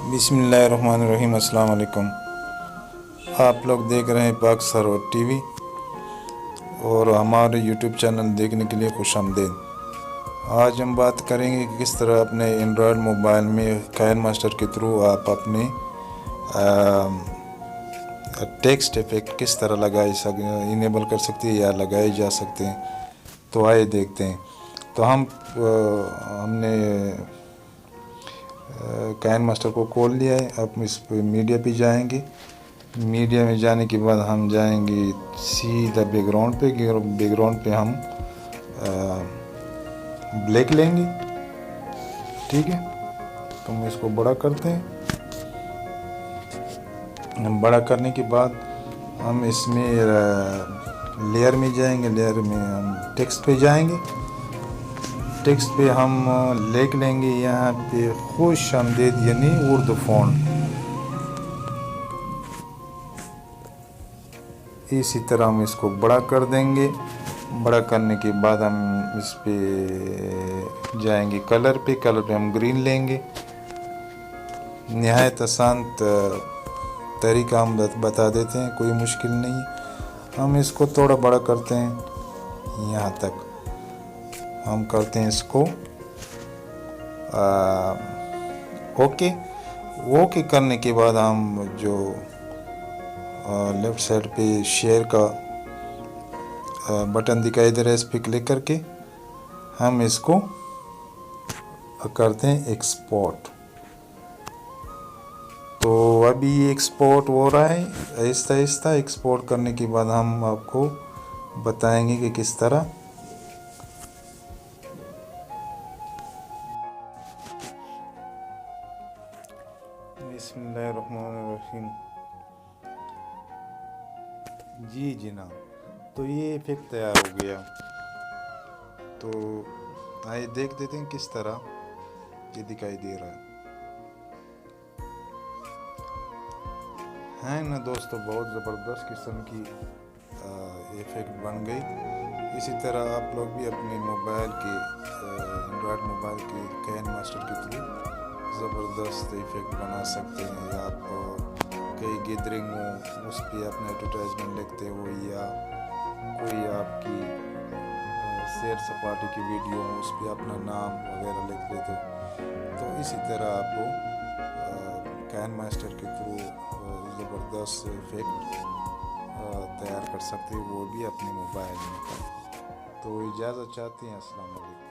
बिस्मिल्लाहिर्रहमानिर्रहीम। अस्सलाम वालेकुम। आप लोग देख रहे हैं पाक सरवर टीवी और हमारे यूट्यूब चैनल देखने के लिए खुशामदीद। आज हम बात करेंगे कि किस तरह अपने एंड्रॉयड मोबाइल में काइनमास्टर के थ्रू आप अपने टेक्स्ट इफेक्ट किस तरह इनेबल कर सकते हैं या लगाए जा सकते हैं। तो आइए देखते हैं। तो हमने काइनमास्टर को खोल लिया है। अब इस पे मीडिया पे जाएंगे। मीडिया में जाने के बाद हम जाएंगे सीधा बैकग्राउंड पे। बैकग्राउंड पे हम ब्लैक लेंगे, ठीक है। तो हम इसको बड़ा करते हैं। बड़ा करने के बाद हम इसमें लेयर में जाएंगे। लेयर में हम टेक्स्ट पे जाएंगे। टेक्स्ट पे हम लिख लेंगे यहाँ पे खुशामदीद यानी उर्दू फ़ॉन्ट। इसी तरह हम इसको बड़ा कर देंगे। बड़ा करने के बाद हम इस पे जाएंगे कलर पे। कलर पे हम ग्रीन लेंगे। नहायत आसान तरीका हम बता देते हैं, कोई मुश्किल नहीं। हम इसको थोड़ा बड़ा करते हैं, यहाँ तक हम करते हैं इसको ओके करने के बाद हम जो लेफ्ट साइड पे शेयर का बटन दिखाई दे रहा है, इस पर क्लिक करके हम इसको करते हैं एक्सपोर्ट। तो अभी एक्सपोर्ट हो रहा है आहिस्ता आहिस्ता। एक्सपोर्ट करने के बाद हम आपको बताएंगे कि किस तरह। बिस्मिल्लाहिर्रहमानिर्रहीम। जी जनाब, तो ये इफेक्ट तैयार हो गया। तो आइए देख देते हैं किस तरह ये दिखाई दे रहा है ना दोस्तों। बहुत ज़बरदस्त किस्म की इफेक्ट बन गई। इसी तरह आप लोग भी अपने मोबाइल के एंड्रॉयड मोबाइल के काइनमास्टर के थ्रू ज़बरदस्त इफेक्ट बना सकते हैं। या आप कहीं गैदरिंग हो, उस पर अपना एडवर्टाइजमेंट लिखते हो, या कोई आपकी सैर सपाटे की वीडियो हो, उस पर अपना नाम वगैरह लिख देते हो। तो इसी तरह आप काइनमास्टर के थ्रू ज़बरदस्त इफेक्ट तैयार कर सकते हो, वो भी अपने मोबाइल में। तो इजाज़त चाहते हैं। अस्सलाम वालेकुम।